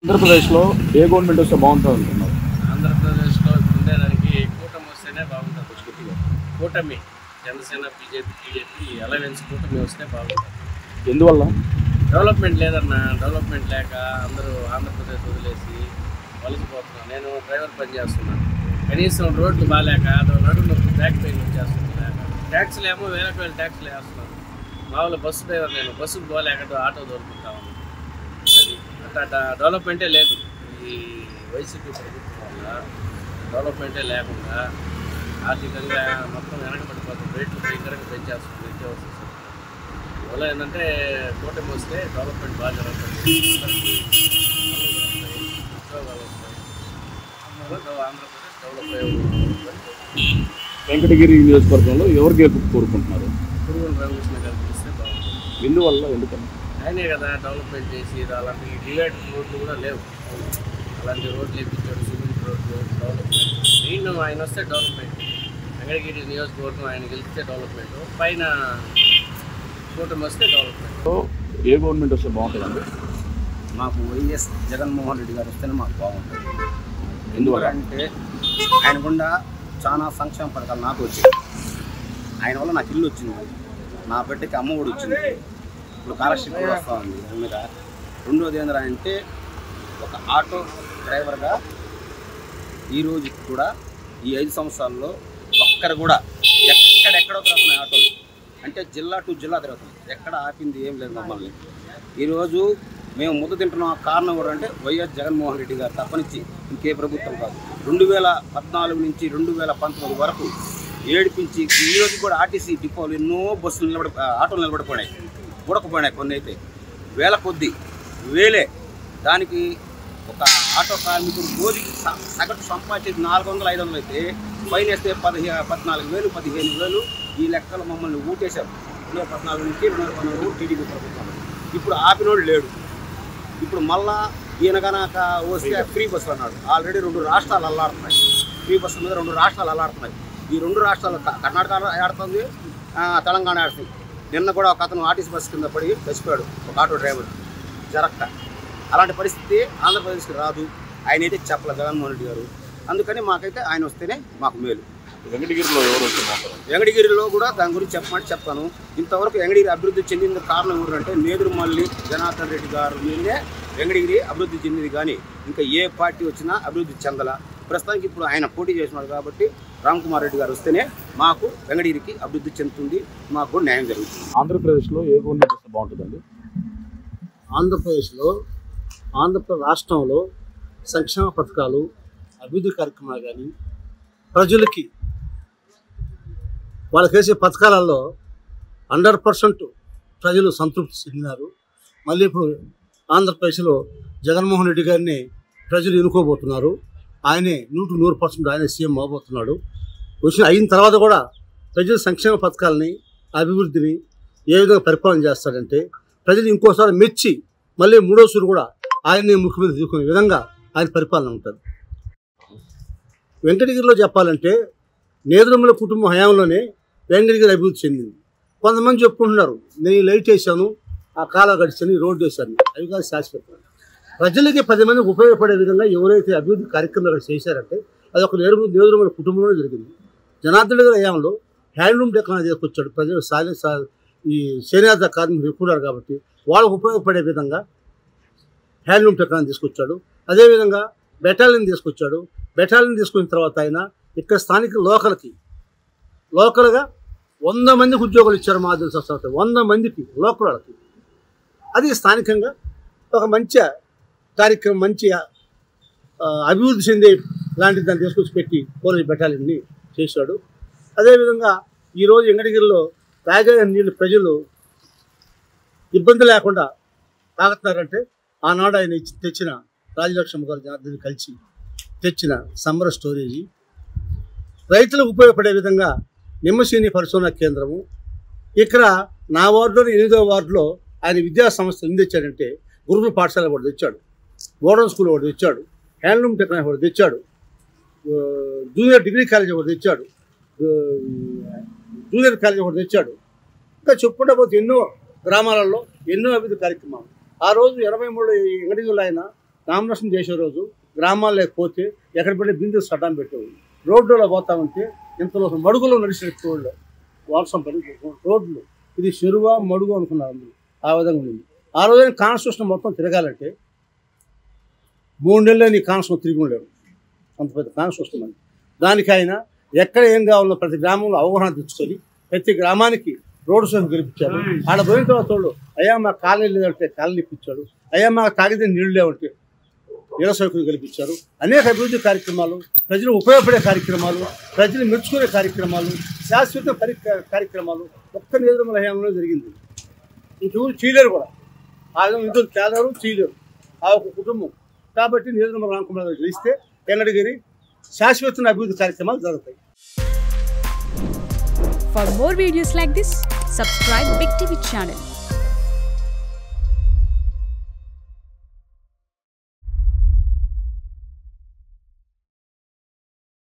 ఆంధ్రప్రదేశ్లో ఏ గవర్నమెంట్ వస్తే బాగుంటుంది అనుకున్నారు? ఆంధ్రప్రదేశ్లో ఉండేదానికి కూటమి వస్తేనే బాగుంటుంది. కూటమి జనసేన బీజేపీ అలయన్స్ కూటమి వస్తే బాగుంటుంది. ఎందువల్ల? డెవలప్మెంట్ లేదన్న, డెవలప్మెంట్ లేక అందరూ ఆంధ్రప్రదేశ్ వదిలేసి వలసిపోతున్నాను. నేను డ్రైవర్ పని చేస్తున్నాను. కనీసం రోడ్లు బాగాలేక నడుము బ్యాక్ పెయిన్ వచ్చేస్తుంది. లేక ట్యాక్సీలు ఏమో వేల ట్యాక్సీలు వేస్తున్నాను. మామూలు బస్సు డ్రైవర్, నేను బస్సుకు పోలేక ఆటో దొరుకుతా ఉన్నాను. అది అట్లా డెవలప్మెంటే లేదు. ఈ వైసీపీ ప్రభుత్వం వల్ల డెవలప్మెంటే లేకుండా ఆర్థికంగా మొత్తం వెనకబడిపోతుంది. రేట్లు భయంకరంగా పెంచేస్తుంది నిత్యావసర సరుకులు. అందువల్ల ఏంటంటే కూటమి వస్తే డెవలప్మెంట్ బాగా జరుగుతుంది. ఉద్యోగాలు వస్తాయి. ఆంధ్రప్రదేశ్ డెవలప్ అయ్యే వెంకటగిరి నియోజకవర్గంలో ఎవరు గెలుపు కోరుకుంటున్నారు? పురుగుల రామకృష్ణ గారికి ఇస్తే బాగుంటుంది. ఎందువల్ల? ఎందుకని? ఆయనే కదా డెవలప్మెంట్ చేసి అలాంటి డివైడర్ రోడ్లు కూడా లేవు. అలాంటి రోడ్లు వేయించాడు, సిమెంట్ రోడ్లు డెవలప్మెంట్. మెయిన్ ఆయన వస్తే డెవలప్మెంట్. వెంకటగిరి నియోజకవర్గం ఆయన గెలిస్తే డెవలప్మెంట్, పైన కూటమి వస్తే డెవలప్మెంట్. ఏ గవర్నమెంట్ వస్తే బాగుంటుందండి? మాకు వైఎస్ జగన్మోహన్ రెడ్డి గారు వస్తేనే మాకు బాగుంటుంది. ఎందుకంటే ఆయన గుండా చాలా సంక్షేమ పథకాలు నాకు వచ్చాయి. ఆయన వల్ల నాకు ఇల్లు వచ్చింది, నా బిడ్డకి అమ్మ ఒడి వచ్చింది, ఇప్పుడు స్కాలర్షిప్ కూడా వస్తూ ఉంది మీద. రెండోది ఏంటంటే ఒక ఆటో డ్రైవర్గా ఈరోజు కూడా ఈ 5 సంవత్సరాల్లో ఒక్కరు కూడా ఎక్కడెక్కడో తిరుగుతున్నాయి ఆటోలు. అంటే జిల్లా టు జిల్లా తిరుగుతున్నాయి, ఎక్కడ ఆపింది ఏం లేదు మమ్మల్ని. ఈరోజు మేము ముద్ద తింటున్న కారణం కూడా అంటే వైఎస్ జగన్మోహన్ రెడ్డి గారు తప్పనిచ్చి ఇంకే ప్రభుత్వం కాదు. 2014 నుంచి 2019 వరకు ఏడిపించి ఈరోజు కూడా ఆర్టీసీ డిపోలు ఎన్నో బస్సులు ఆటోలు నిలబడిపోయినాయి, ఉడకపోయినాయి. కొన్ని అయితే వేల కొద్ది వేలే. దానికి ఒక ఆటో కార్మికుడు రోజుకి సగటు సంపాదించేది 400-500 అయితే ఫైన్ వేస్తే 14,000 15,000 ఈ లెక్కలు మమ్మల్ని ఊటేశారు. 2014 నుంచి 2019 టీడీపీ ప్రభుత్వం. ఇప్పుడు ఆపినోడు లేడు. ఇప్పుడు మళ్ళా ఈయన కనుక వస్తే ఫ్రీ బస్సులు అన్నాడు. ఆల్రెడీ 2 రాష్ట్రాలు అల్లాడుతున్నాయి. ఫ్రీ బస్సుల మీద 2 రాష్ట్రాలు అల్లాడుతున్నాయి. ఈ 2 రాష్ట్రాలు కర్ణాటక ఆడుతుంది, తెలంగాణ ఆడుతుంది. నిన్న కూడా ఒక అతను ఆర్టీసీ బస్సు కింద పడి చచ్చిపోయాడు, ఒక ఆటో డ్రైవర్ జరక్క. అలాంటి పరిస్థితి ఆంధ్రప్రదేశ్కి రాదు. ఆయన అయితే చెప్పలేదు జగన్మోహన్ రెడ్డి గారు. అందుకని మాకైతే ఆయన వస్తేనే మాకు మేలు. వెంకటగిరిలో ఎవరు వస్తే బాగుంటుంది? వెంకటగిరిలో కూడా దాని గురించి చెప్తాను. ఇంతవరకు వెంకటగిరి అభివృద్ధి చెందిన కారణం ఏంటంటే నేదురుమల్లి జనార్దన్ రెడ్డి గారు మీదే వెంకటగిరి అభివృద్ధి చెందింది. కానీ ఇంకా ఏ పార్టీ వచ్చినా అభివృద్ధి చెందల. ప్రస్తుతానికి ఇప్పుడు ఆయన పోటీ చేస్తున్నాడు కాబట్టి రామ్ కుమార్ రెడ్డి గారు వస్తేనే మాకు వెంకటగిరికి అభివృద్ధి చెందుతుంది, మాకు కూడా న్యాయం జరుగుతుంది. ఆంధ్రప్రదేశ్లో ఏ గవర్నమెంట్ వస్తే బాగుంటుందండి? ఆంధ్రప్రదేశ్ రాష్ట్రంలో సంక్షేమ పథకాలు, అభివృద్ధి కార్యక్రమాలు కానీ ప్రజలకి వాళ్ళకి వేసే పథకాలలో 100% ప్రజలు సంతృప్తి చెందినారు. మళ్ళీ ఇప్పుడు ఆంధ్రప్రదేశ్లో జగన్మోహన్ రెడ్డి గారిని ప్రజలు ఎన్నుకోబోతున్నారు. ఆయనే 100% ఆయన సీఎం అవబోతున్నాడు. అయిన తర్వాత కూడా ప్రజల సంక్షేమ పథకాలని, అభివృద్ధిని ఏ విధంగా పరిపాలన చేస్తాడంటే ప్రజలు ఇంకోసారి మెచ్చి మళ్ళీ మూడోసారి కూడా ఆయన్ని ముఖ్యమంత్రి తీసుకునే విధంగా ఆయన పరిపాలన ఉంటుంది. వెంకటగిరిలో చెప్పాలంటే నేదురుమల కుటుంబ హయాంలోనే వెంకటగిరి అభివృద్ధి చెందింది. కొంతమంది చెప్పుకుంటున్నారు, నేను లైట్ వేసాను, ఆ కాలం గడిచాను, రోడ్డు వేశాను. అవి కాదు శాశ్వతం. ప్రజలకి 10 మందికి ఉపయోగపడే విధంగా ఎవరైతే అభివృద్ధి కార్యక్రమాలు అక్కడ చేశారంటే అది ఒక నేదురుమల కుటుంబంలోనే జరిగింది. జనార్దన్ గారి హయాంలో హ్యాండ్లూమ్ టెక్నాలజీ తీసుకొచ్చాడు. ప్రజలు ఈ చేనేత కార్మికులు ఎక్కువ కాబట్టి వాళ్ళకు ఉపయోగపడే విధంగా హ్యాండ్లూమ్ టెక్నాలజీ తీసుకొచ్చాడు. అదేవిధంగా బెటాలియన్ తీసుకొచ్చాడు. బెటాలియన్ తీసుకున్న తర్వాత ఆయన ఇక్కడ స్థానిక లోకల్గా 100 మందికి ఉద్యోగాలు ఇచ్చారు. మా తెలుసు 100 మందికి లోకల్ వాళ్ళకి. అది స్థానికంగా ఒక మంచి కార్యక్రమం, మంచి అభివృద్ధి చెందే లాంటి దాన్ని తీసుకొచ్చి పెట్టి పోలీస్ బెటాలియన్ని చేశాడు. అదేవిధంగా ఈరోజు వెంకటగిరిలో తాగే నీళ్ళు ప్రజలు ఇబ్బంది లేకుండా తాగుతున్నారంటే ఆనాడు ఆయన తెచ్చిన రాజలక్ష్మి గారు జనార్దన్ కలిసి తెచ్చిన సమ్మర్ స్టోరేజీ, రైతులకు ఉపయోగపడే విధంగా నిమ్మశ్రేణి పరిశోధన కేంద్రము. ఇక్కడ నా వార్డులో 8వ వార్డులో ఆయన విద్యా సంస్థలు ఎందుకు తెచ్చాడంటే గురుకుల పాఠశాల ఒకటి తెచ్చాడు, మోడర్న్ స్కూల్ ఒకటి తెచ్చాడు, హ్యాండ్లూమ్ టెక్నాలజీ ఒకటి తెచ్చాడు, జూనియర్ డిగ్రీ కాలేజ్ ఒకటి తెచ్చాడు, జూనియర్ కాలేజ్ ఒకటి తెచ్చాడు. ఇంకా చెప్పుకుంటూ పోతే ఎన్నో గ్రామాలలో ఎన్నో అభివృద్ధి కార్యక్రమాలు. ఆ రోజు 83 వెంకటగిరిలో ఆయన నామినేషన్ చేసే రోజు గ్రామాల్లో పోతే ఎక్కడ పడి బిందు సడ్డాన్ని పెట్టేవాళ్ళు. రోడ్డులో పోతా ఉంటే ఇంతలో మడుగులో నడిచేటోళ్ళు వర్షం పడి రోడ్లు ఇది చెరువా మడుగు అనుకున్నారు అందరూ. ఆ విధంగా ఉంది. ఆ రోజున కాన్స్టిట్యూషన్ మొత్తం తిరగాలంటే 3 నెలలు నీ కాన్స్టిట్యూషన్ తిరిగి ఉండేవారు. అంత పెద్ద కాన్స్టిట్యూషన్ అని దానికి ఆయన ఎక్కడ ఏం కావాలో ప్రతి గ్రామంలో అవగాహన తెచ్చుకొని ప్రతి గ్రామానికి రోడ్డు సౌకర్యం గెలిపించారు. ఆడ పోయిన తర్వాత వాళ్ళు అయ్యా మా కాలనీ లేదంటే కాలనీ ఇప్పించాడు, అయ్యా మా తాగితే నీళ్లు లేవంటే నీళ్ళ సౌకర్యం కల్పించారు. అనేక అభివృద్ధి కార్యక్రమాలు, ప్రజలు ఉపయోగపడే కార్యక్రమాలు, ప్రజలు మెచ్చుకునే కార్యక్రమాలు, శాశ్వత కార్యక్రమాలు ఒక్క నియోజకవర్గ హయాంలో జరిగింది. ఇంకెవరు చేయలేరు కూడా. ఆ విధంగా ఇందులో తేలారు చేయలేరు ఆ ఒక కుటుంబం. కాబట్టి నియోజకవర్గ రామకుమార్ గారు గెలిస్తే వెంకటగిరి శాశ్వత అభివృద్ధి కార్యక్రమాలు జరుగుతాయి. For more videos like this, subscribe Big TV channel.